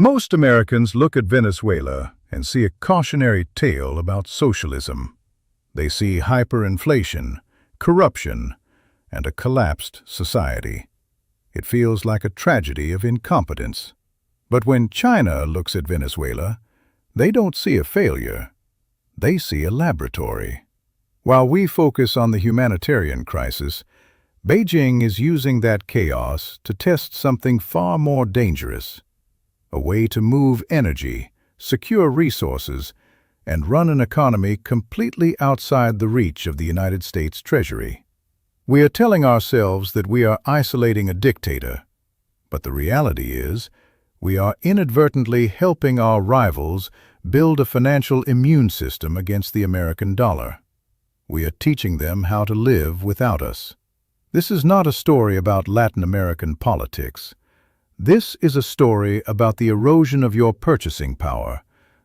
Most Americans look at Venezuela and see a cautionary tale about socialism. They see hyperinflation, corruption, and a collapsed society. It feels like a tragedy of incompetence. But when China looks at Venezuela, they don't see a failure. They see a laboratory. While we focus on the humanitarian crisis, Beijing is using that chaos to test something far more dangerous: a way to move energy, secure resources, and run an economy completely outside the reach of the United States Treasury. We are telling ourselves that we are isolating a dictator, but the reality is we are inadvertently helping our rivals build a financial immune system against the American dollar. We are teaching them how to live without us. This is not a story about Latin American politics. This is a story about the erosion of your purchasing power,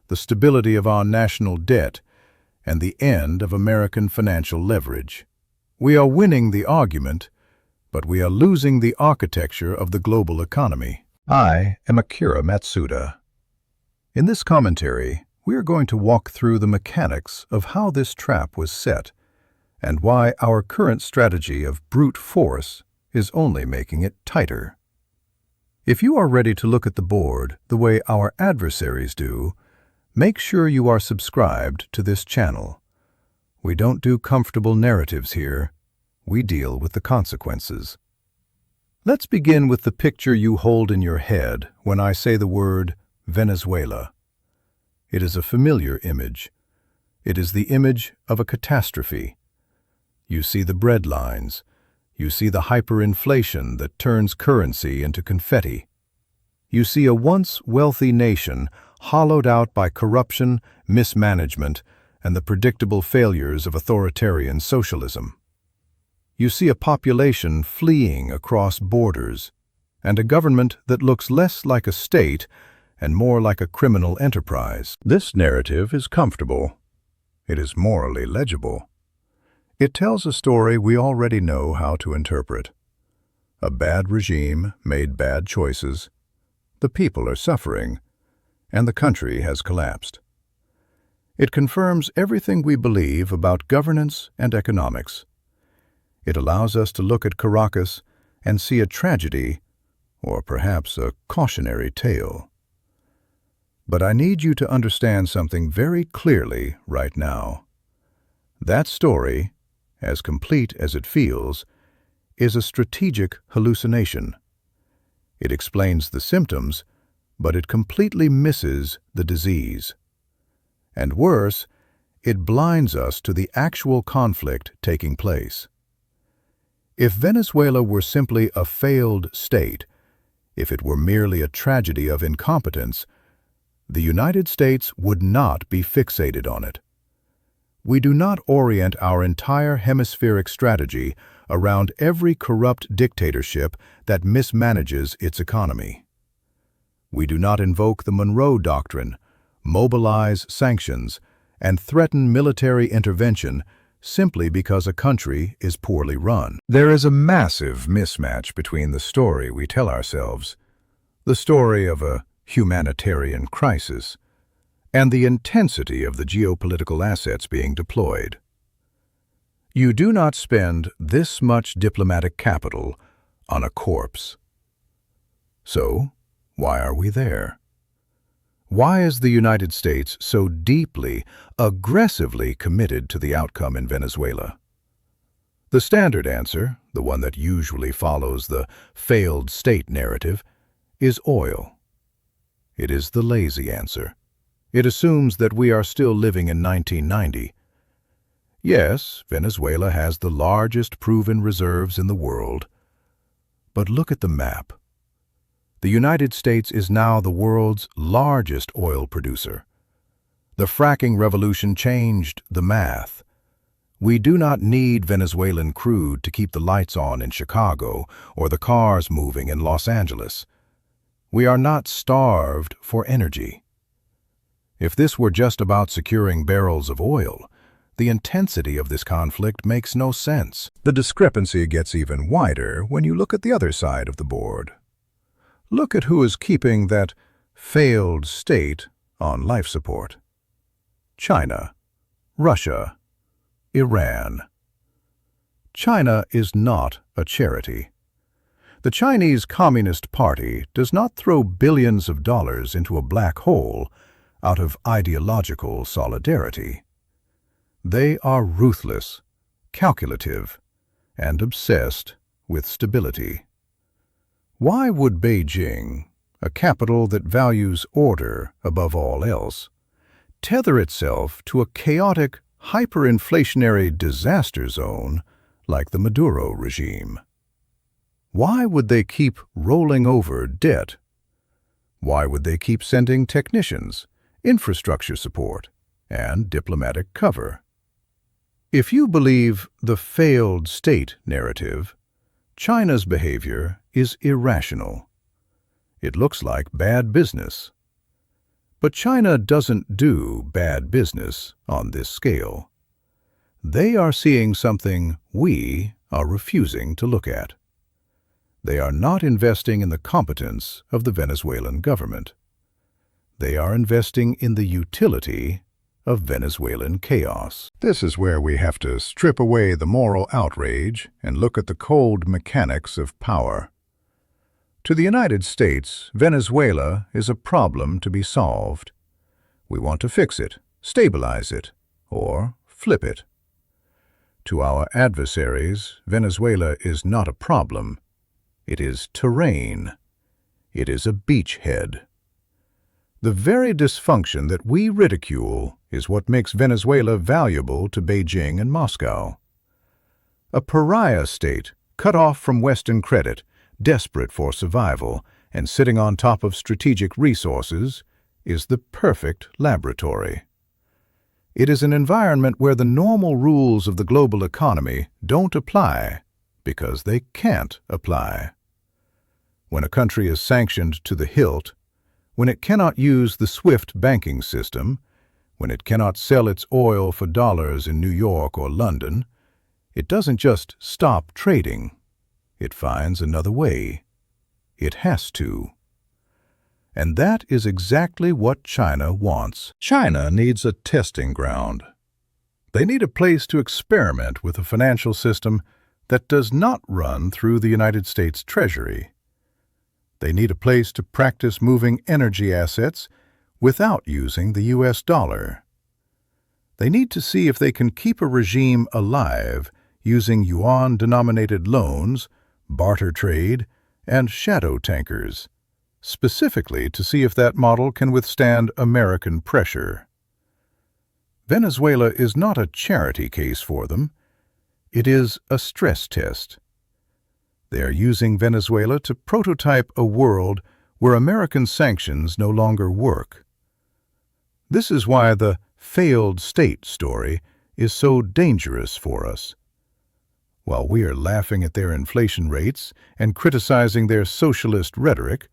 the stability of our national debt, and the end of American financial leverage. We are winning the argument, but we are losing the architecture of the global economy. I am Akira Matsuda. In this commentary, we are going to walk through the mechanics of how this trap was set and why our current strategy of brute force is only making it tighter. If you are ready to look at the board the way our adversaries do, make sure you are subscribed to this channel. We don't do comfortable narratives here. We deal with the consequences. Let's begin with the picture you hold in your head when I say the word Venezuela. It is a familiar image. It is the image of a catastrophe. You see the bread lines. You see the hyperinflation that turns currency into confetti. You see a once wealthy nation hollowed out by corruption, mismanagement, and the predictable failures of authoritarian socialism. You see a population fleeing across borders, and a government that looks less like a state and more like a criminal enterprise. This narrative is comfortable. It is morally legible. It tells a story we already know how to interpret. A bad regime made bad choices, the people are suffering, and the country has collapsed. It confirms everything we believe about governance and economics. It allows us to look at Caracas and see a tragedy, or perhaps a cautionary tale. But I need you to understand something very clearly right now. That story, as complete as it feels, is a strategic hallucination. It explains the symptoms, but it completely misses the disease. And worse, it blinds us to the actual conflict taking place. If Venezuela were simply a failed state, if it were merely a tragedy of incompetence, the United States would not be fixated on it. We do not orient our entire hemispheric strategy around every corrupt dictatorship that mismanages its economy. We do not invoke the Monroe Doctrine, mobilize sanctions, and threaten military intervention simply because a country is poorly run. There is a massive mismatch between the story we tell ourselves, the story of a humanitarian crisis, and the intensity of the geopolitical assets being deployed. You do not spend this much diplomatic capital on a corpse. So, why are we there? Why is the United States so deeply, aggressively committed to the outcome in Venezuela? The standard answer, the one that usually follows the failed state narrative, is oil. It is the lazy answer. It assumes that we are still living in 1990. Yes, Venezuela has the largest proven reserves in the world. But look at the map. The United States is now the world's largest oil producer. The fracking revolution changed the math. We do not need Venezuelan crude to keep the lights on in Chicago or the cars moving in Los Angeles. We are not starved for energy. If this were just about securing barrels of oil, the intensity of this conflict makes no sense. The discrepancy gets even wider when you look at the other side of the board. Look at who is keeping that failed state on life support. China, Russia, Iran. China is not a charity. The Chinese Communist Party does not throw billions of dollars into a black hole out of ideological solidarity. They are ruthless, calculative, and obsessed with stability. Why would Beijing, a capital that values order above all else, tether itself to a chaotic, hyperinflationary disaster zone like the Maduro regime? Why would they keep rolling over debt? Why would they keep sending technicians, infrastructure support, and diplomatic cover? If you believe the failed state narrative, China's behavior is irrational. It looks like bad business. But China doesn't do bad business on this scale. They are seeing something we are refusing to look at. They are not investing in the competence of the Venezuelan government. They are investing in the utility of Venezuelan chaos. This is where we have to strip away the moral outrage and look at the cold mechanics of power. To the United States, Venezuela is a problem to be solved. We want to fix it, stabilize it, or flip it. To our adversaries, Venezuela is not a problem. It is terrain. It is a beachhead. The very dysfunction that we ridicule is what makes Venezuela valuable to Beijing and Moscow. A pariah state, cut off from Western credit, desperate for survival, and sitting on top of strategic resources, is the perfect laboratory. It is an environment where the normal rules of the global economy don't apply because they can't apply. When a country is sanctioned to the hilt, when it cannot use the SWIFT banking system, when it cannot sell its oil for dollars in New York or London, it doesn't just stop trading. It finds another way. It has to. And that is exactly what China wants. China needs a testing ground. They need a place to experiment with a financial system that does not run through the United States Treasury. They need a place to practice moving energy assets without using the U.S. dollar. They need to see if they can keep a regime alive using yuan-denominated loans, barter trade, and shadow tankers, specifically to see if that model can withstand American pressure. Venezuela is not a charity case for them. It is a stress test. They are using Venezuela to prototype a world where American sanctions no longer work. This is why the failed state story is so dangerous for us. While we are laughing at their inflation rates and criticizing their socialist rhetoric,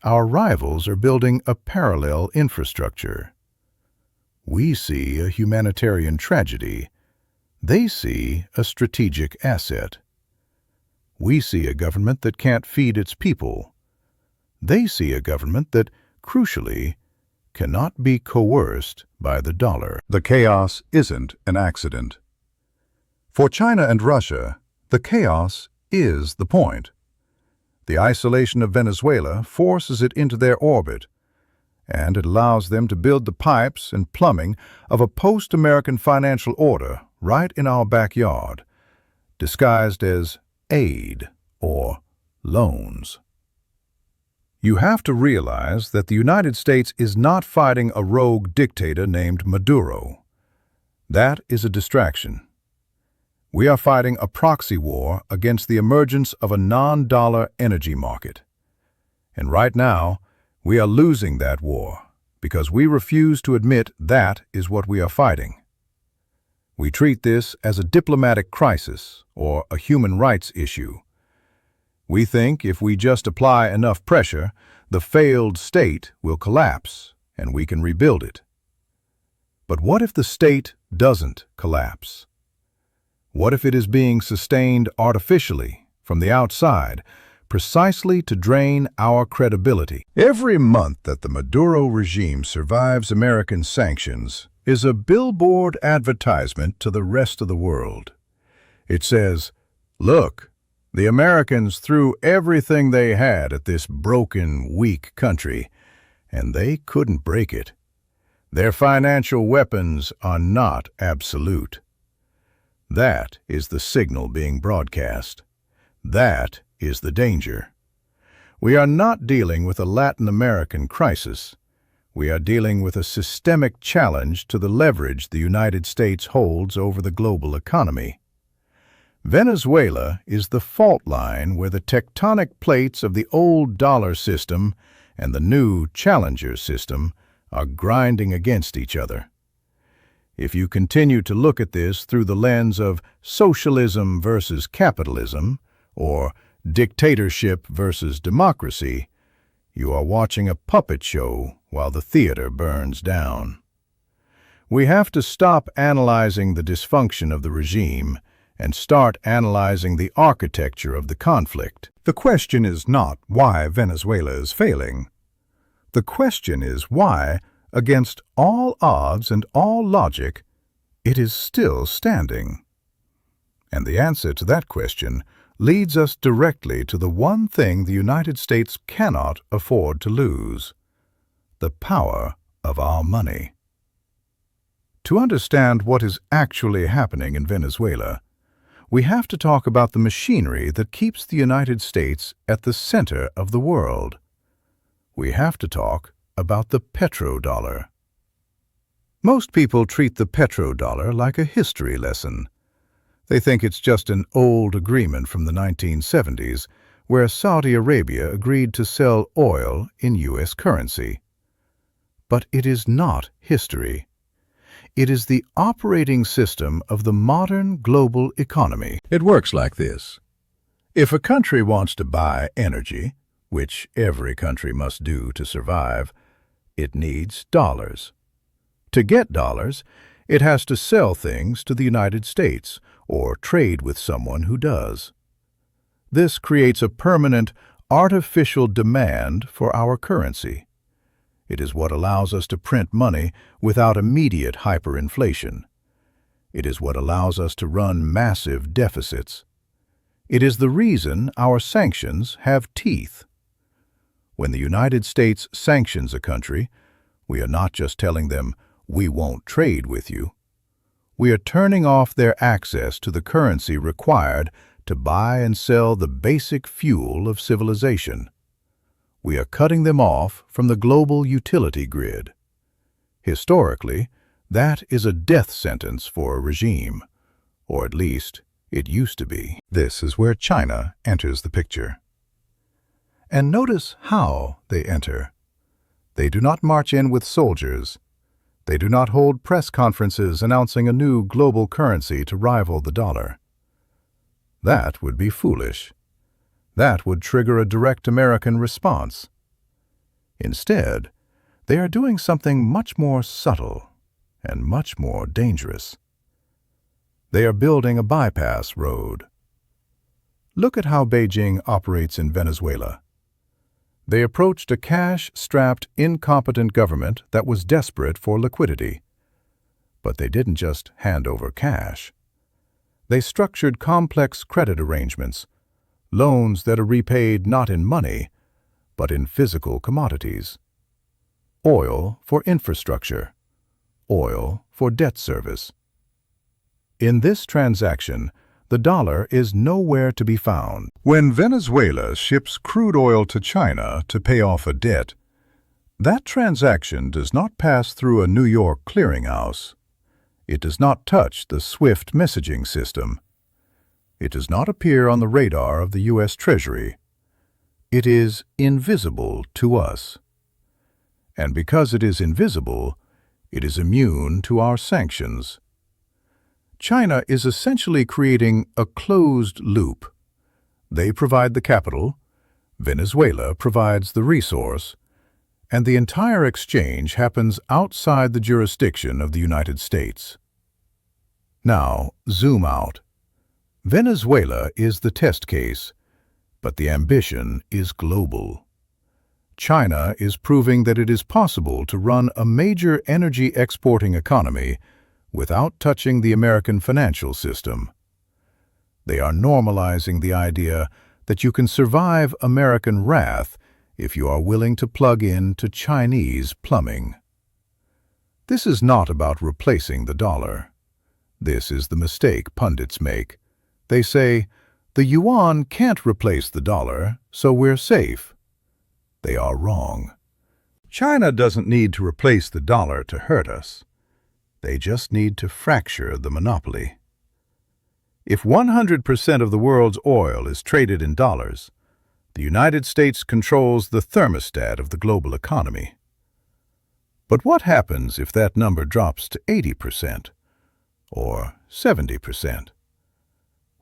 our rivals are building a parallel infrastructure. We see a humanitarian tragedy. They see a strategic asset. We see a government that can't feed its people. They see a government that, crucially, cannot be coerced by the dollar. The chaos isn't an accident. For China and Russia, the chaos is the point. The isolation of Venezuela forces it into their orbit, and it allows them to build the pipes and plumbing of a post-American financial order right in our backyard, disguised as aid or loans. You have to realize that the United States is not fighting a rogue dictator named Maduro. That is a distraction. We are fighting a proxy war against the emergence of a non-dollar energy market. And right now, we are losing that war because we refuse to admit that is what we are fighting. We treat this as a diplomatic crisis or a human rights issue. We think if we just apply enough pressure, the failed state will collapse and we can rebuild it. But what if the state doesn't collapse? What if it is being sustained artificially from the outside, precisely to drain our credibility. Every month that the Maduro regime survives American sanctions is a billboard advertisement to the rest of the world. It says, "Look, the Americans threw everything they had at this broken, weak country, and they couldn't break it. Their financial weapons are not absolute." That is the signal being broadcast. That is the danger. We are not dealing with a Latin American crisis. We are dealing with a systemic challenge to the leverage the United States holds over the global economy. Venezuela is the fault line where the tectonic plates of the old dollar system and the new challenger system are grinding against each other. If you continue to look at this through the lens of socialism versus capitalism, or dictatorship versus democracy, you are watching a puppet show while the theater burns down. We have to stop analyzing the dysfunction of the regime and start analyzing the architecture of the conflict. The question is not why Venezuela is failing. The question is why, against all odds and all logic, it is still standing. And the answer to that question leads us directly to the one thing the United States cannot afford to lose: the power of our money. To understand what is actually happening in Venezuela, we have to talk about the machinery that keeps the United States at the center of the world. We have to talk about the petrodollar. Most people treat the petrodollar like a history lesson. They think it's just an old agreement from the 1970s where Saudi Arabia agreed to sell oil in U.S. currency. But it is not history. It is the operating system of the modern global economy. It works like this. If a country wants to buy energy, which every country must do to survive, it needs dollars. To get dollars, it has to sell things to the United States or trade with someone who does. This creates a permanent, artificial demand for our currency. It is what allows us to print money without immediate hyperinflation. It is what allows us to run massive deficits. It is the reason our sanctions have teeth. When the United States sanctions a country, we are not just telling them, "We won't trade with you." We are turning off their access to the currency required to buy and sell the basic fuel of civilization. We are cutting them off from the global utility grid. Historically, that is a death sentence for a regime, or at least it used to be. This is where China enters the picture. And notice how they enter. They do not march in with soldiers. They do not hold press conferences announcing a new global currency to rival the dollar. That would be foolish. That would trigger a direct American response. Instead, they are doing something much more subtle and much more dangerous. They are building a bypass road. Look at how Beijing operates in Venezuela. They approached a cash-strapped, incompetent government that was desperate for liquidity. But they didn't just hand over cash. They structured complex credit arrangements, loans that are repaid not in money, but in physical commodities. Oil for infrastructure. Oil for debt service. In this transaction, the dollar is nowhere to be found. When Venezuela ships crude oil to China to pay off a debt, that transaction does not pass through a New York clearinghouse. It does not touch the SWIFT messaging system. It does not appear on the radar of the U.S. Treasury. It is invisible to us. And because it is invisible, it is immune to our sanctions. China is essentially creating a closed loop. They provide the capital, Venezuela provides the resource, and the entire exchange happens outside the jurisdiction of the United States. Now, zoom out. Venezuela is the test case. But the ambition is global. China is proving that it is possible to run a major energy exporting economy without touching the American financial system. They are normalizing the idea that you can survive American wrath if you are willing to plug in to Chinese plumbing. This is not about replacing the dollar. This is the mistake pundits make. They say, the yuan can't replace the dollar, so we're safe. They are wrong. China doesn't need to replace the dollar to hurt us. They just need to fracture the monopoly. If 100% of the world's oil is traded in dollars, the United States controls the thermostat of the global economy. But what happens if that number drops to 80% or 70%?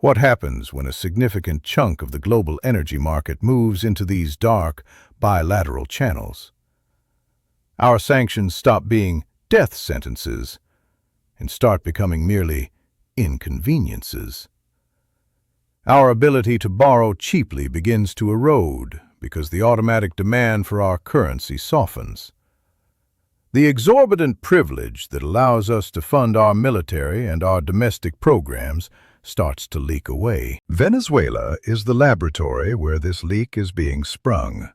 What happens when a significant chunk of the global energy market moves into these dark, bilateral channels? Our sanctions stop being death sentences and start becoming merely inconveniences. Our ability to borrow cheaply begins to erode because the automatic demand for our currency softens. The exorbitant privilege that allows us to fund our military and our domestic programs starts to leak away. Venezuela is the laboratory where this leak is being sprung.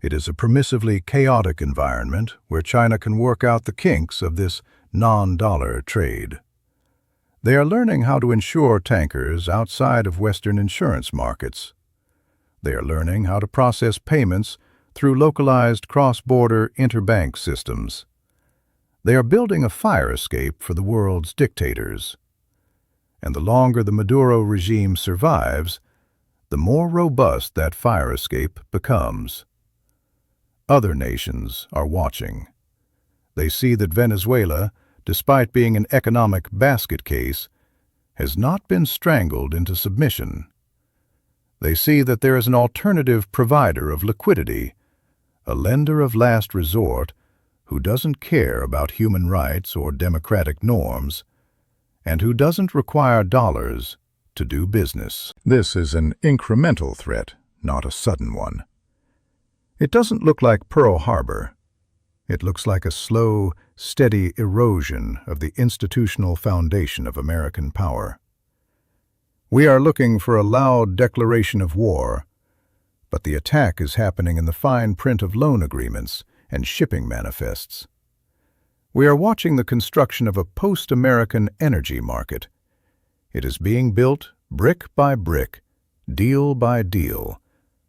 It is a permissively chaotic environment where China can work out the kinks of this non-dollar trade. They are learning how to insure tankers outside of Western insurance markets. They are learning how to process payments through localized cross-border interbank systems. They are building a fire escape for the world's dictators. And the longer the Maduro regime survives, the more robust that fire escape becomes. Other nations are watching. They see that Venezuela, despite being an economic basket case, has not been strangled into submission. They see that there is an alternative provider of liquidity, a lender of last resort who doesn't care about human rights or democratic norms, and who doesn't require dollars to do business. This is an incremental threat, not a sudden one. It doesn't look like Pearl Harbor. It looks like a slow, steady erosion of the institutional foundation of American power. We are looking for a loud declaration of war, but the attack is happening in the fine print of loan agreements and shipping manifests. We are watching the construction of a post-American energy market. It is being built brick by brick, deal by deal,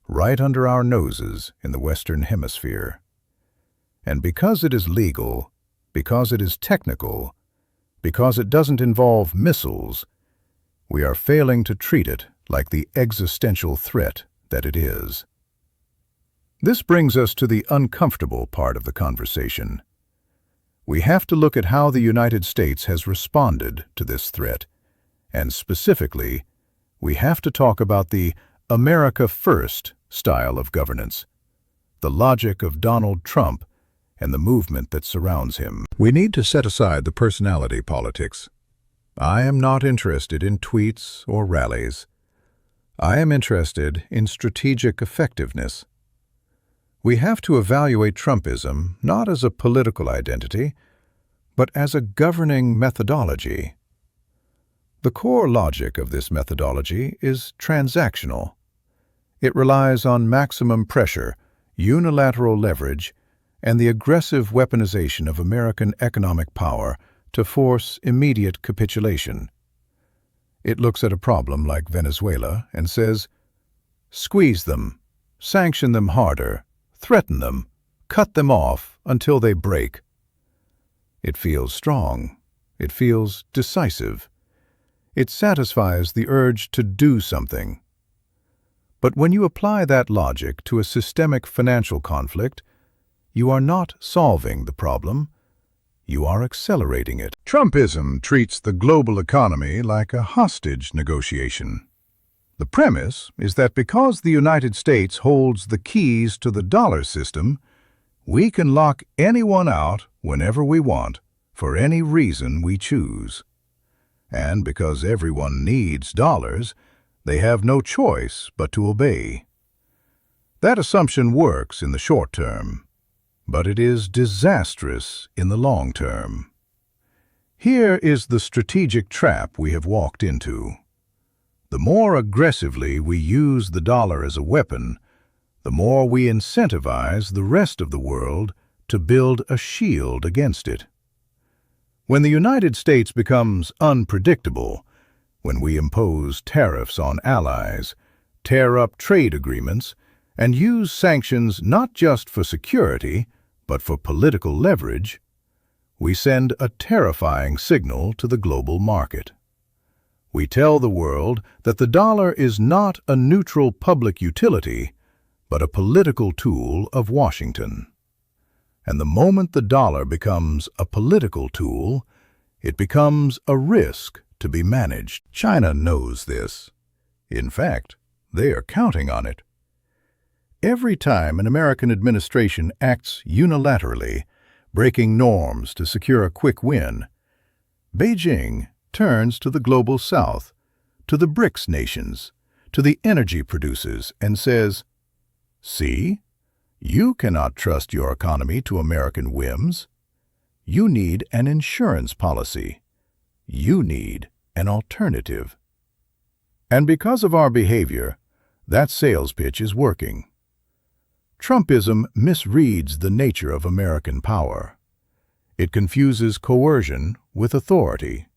right under our noses in the Western Hemisphere. And because it is legal, because it is technical, because it doesn't involve missiles, we are failing to treat it like the existential threat that it is. This brings us to the uncomfortable part of the conversation. We have to look at how the United States has responded to this threat, and specifically, we have to talk about the America First style of governance, the logic of Donald Trump and the movement that surrounds him. We need to set aside the personality politics. I am not interested in tweets or rallies. I am interested in strategic effectiveness. We have to evaluate Trumpism not as a political identity, but as a governing methodology. The core logic of this methodology is transactional. It relies on maximum pressure, unilateral leverage, and the aggressive weaponization of American economic power to force immediate capitulation. It looks at a problem like Venezuela and says, squeeze them, sanction them harder, threaten them, cut them off until they break. It feels strong. It feels decisive. It satisfies the urge to do something. But when you apply that logic to a systemic financial conflict, you are not solving the problem. You are accelerating it. Trumpism treats the global economy like a hostage negotiation. The premise is that because the United States holds the keys to the dollar system, we can lock anyone out whenever we want, for any reason we choose. And because everyone needs dollars, They have no choice but to obey. That assumption works in the short term, but it is disastrous in the long term. Here is the strategic trap we have walked into. The more aggressively we use the dollar as a weapon, the more we incentivize the rest of the world to build a shield against it. When the United States becomes unpredictable, when we impose tariffs on allies, tear up trade agreements, and use sanctions not just for security, but for political leverage, we send a terrifying signal to the global market. We tell the world that the dollar is not a neutral public utility, but a political tool of Washington. And the moment the dollar becomes a political tool, it becomes a risk to be managed. China knows this. In fact, they are counting on it. Every time an American administration acts unilaterally, breaking norms to secure a quick win, Beijing turns to the global south, to the BRICS nations, to the energy producers, and says, "See, you cannot trust your economy to American whims. You need an insurance policy. You need an alternative." And because of our behavior, that sales pitch is working. Trumpism misreads the nature of American power. It confuses coercion with authority.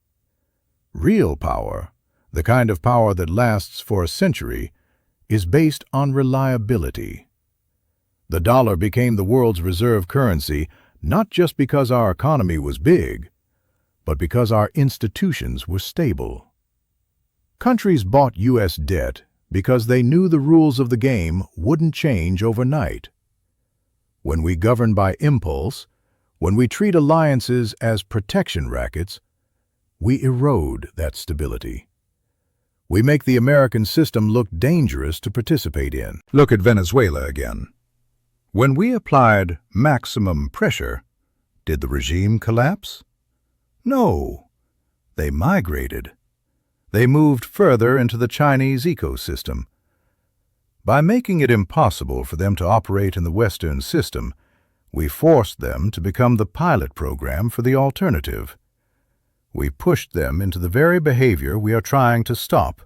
Real power, the kind of power that lasts for a century, is based on reliability. The dollar became the world's reserve currency not just because our economy was big, but because our institutions were stable. Countries bought U.S. debt because they knew the rules of the game wouldn't change overnight. When we govern by impulse, when we treat alliances as protection rackets, we erode that stability. We make the American system look dangerous to participate in. Look at Venezuela again. When we applied maximum pressure, did the regime collapse? No. They migrated. They moved further into the Chinese ecosystem. By making it impossible for them to operate in the Western system, we forced them to become the pilot program for the alternative. We pushed them into the very behavior we are trying to stop.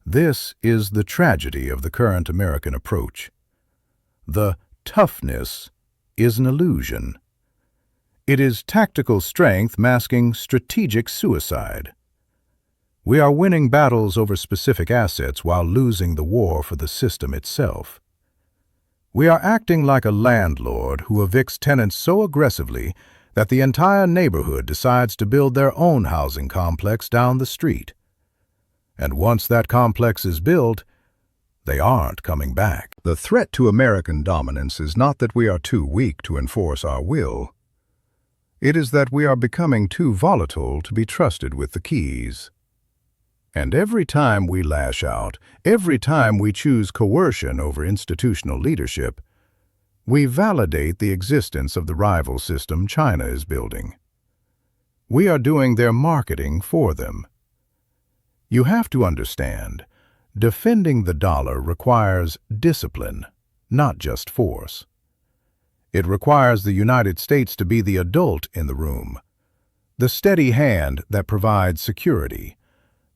This is the tragedy of the current American approach. The toughness is an illusion. It is tactical strength masking strategic suicide. We are winning battles over specific assets while losing the war for the system itself. We are acting like a landlord who evicts tenants so aggressively that the entire neighborhood decides to build their own housing complex down the street. And once that complex is built, they aren't coming back. The threat to American dominance is not that we are too weak to enforce our will. It is that we are becoming too volatile to be trusted with the keys. And every time we lash out, every time we choose coercion over institutional leadership, we validate the existence of the rival system China is building. We are doing their marketing for them. You have to understand, defending the dollar requires discipline, not just force. It requires the United States to be the adult in the room, the steady hand that provides security,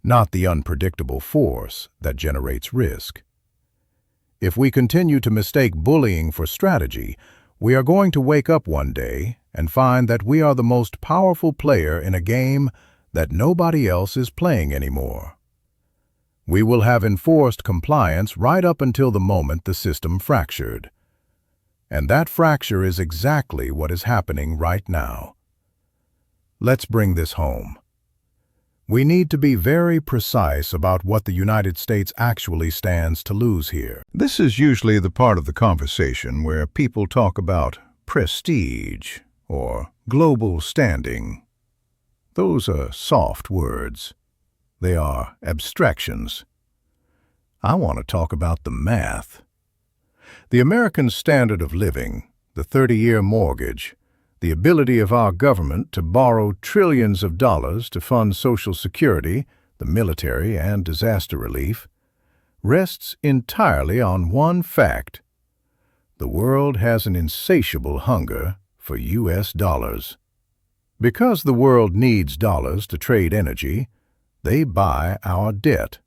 not the unpredictable force that generates risk. If we continue to mistake bullying for strategy, we are going to wake up one day and find that we are the most powerful player in a game that nobody else is playing anymore. We will have enforced compliance right up until the moment the system fractured. And that fracture is exactly what is happening right now. Let's bring this home. We need to be very precise about what the United States actually stands to lose here. This is usually the part of the conversation where people talk about prestige or global standing. Those are soft words. They are abstractions. I want to talk about the math. The American standard of living, the 30-year mortgage, the ability of our government to borrow trillions of dollars to fund Social Security, the military and disaster relief, rests entirely on one fact. The world has an insatiable hunger for U.S. dollars. Because the world needs dollars to trade energy, they buy our debt.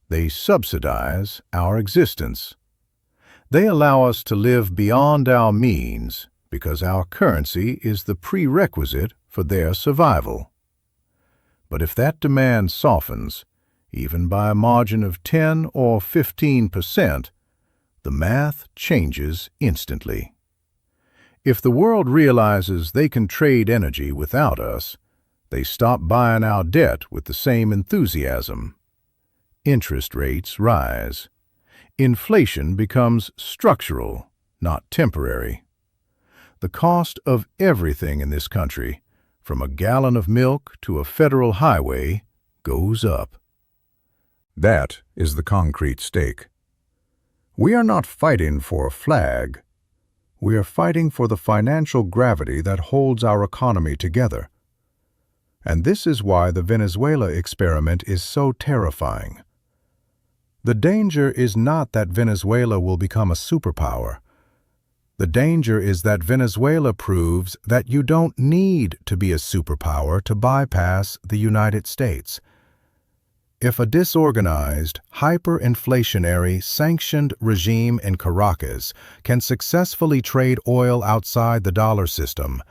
They subsidize our existence. They allow us to live beyond our means because our currency is the prerequisite for their survival. But if that demand softens, even by a margin of 10 or 15%, the math changes instantly. If the world realizes they can trade energy without us, they stop buying our debt with the same enthusiasm. Interest rates rise. Inflation becomes structural, not temporary. The cost of everything in this country, from a gallon of milk to a federal highway, goes up. That is the concrete stake. We are not fighting for a flag. We are fighting for the financial gravity that holds our economy together. And this is why the Venezuela experiment is so terrifying. The danger is not that Venezuela will become a superpower. The danger is that Venezuela proves that you don't need to be a superpower to bypass the United States. If a disorganized, hyperinflationary, sanctioned regime in Caracas can successfully trade oil outside the dollar system,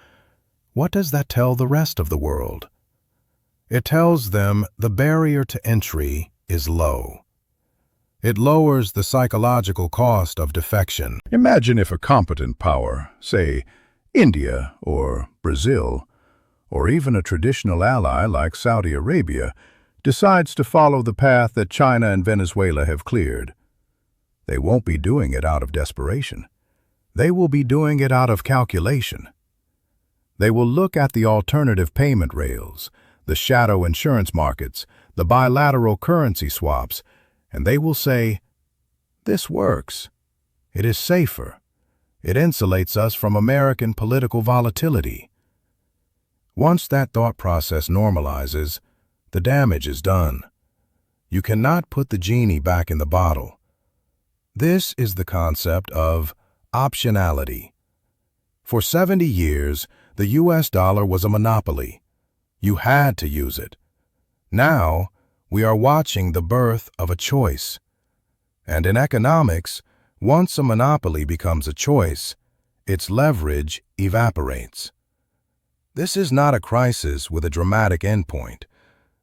what does that tell the rest of the world? It tells them the barrier to entry is low. It lowers the psychological cost of defection. Imagine if a competent power, say India or Brazil, or even a traditional ally like Saudi Arabia, decides to follow the path that China and Venezuela have cleared. They won't be doing it out of desperation. They will be doing it out of calculation. They will look at the alternative payment rails, the shadow insurance markets, the bilateral currency swaps, and they will say, "This works. It is safer. It insulates us from American political volatility." Once that thought process normalizes, the damage is done. You cannot put the genie back in the bottle. This is the concept of optionality. For 70 years, the U.S. dollar was a monopoly. You had to use it. Now, we are watching the birth of a choice. And in economics, once a monopoly becomes a choice, its leverage evaporates. This is not a crisis with a dramatic endpoint.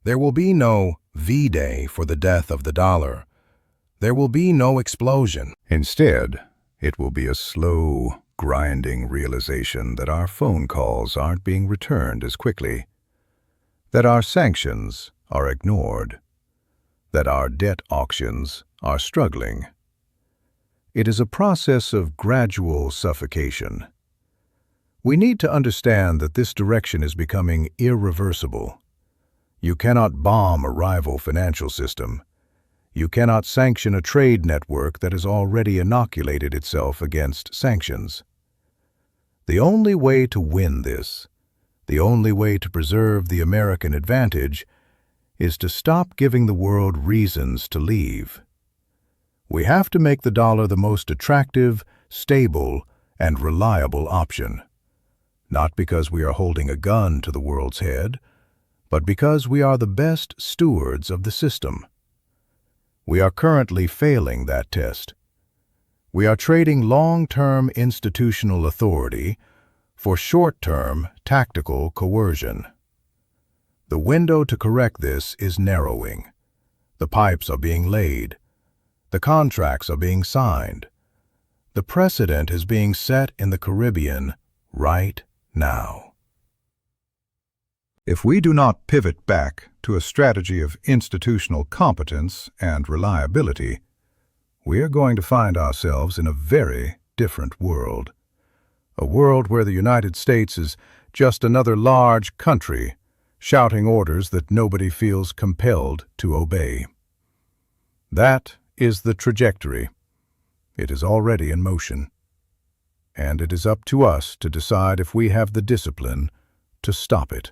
There will be no V-Day for the death of the dollar. There will be no explosion. Instead, it will be a slow, grinding realization that our phone calls aren't being returned as quickly, that our sanctions are ignored, that our debt auctions are struggling. It is a process of gradual suffocation. We need to understand that this direction is becoming irreversible. You cannot bomb a rival financial system. You cannot sanction a trade network that has already inoculated itself against sanctions. The only way to win this, the only way to preserve the American advantage, is to stop giving the world reasons to leave. We have to make the dollar the most attractive, stable, and reliable option. Not because we are holding a gun to the world's head, but because we are the best stewards of the system. We are currently failing that test. We are trading long-term institutional authority for short-term tactical coercion. The window to correct this is narrowing. The pipes are being laid. The contracts are being signed. The precedent is being set in the Caribbean right now. If we do not pivot back to a strategy of institutional competence and reliability, we are going to find ourselves in a very different world. A world where the United States is just another large country shouting orders that nobody feels compelled to obey. That is the trajectory. It is already in motion. And it is up to us to decide if we have the discipline to stop it.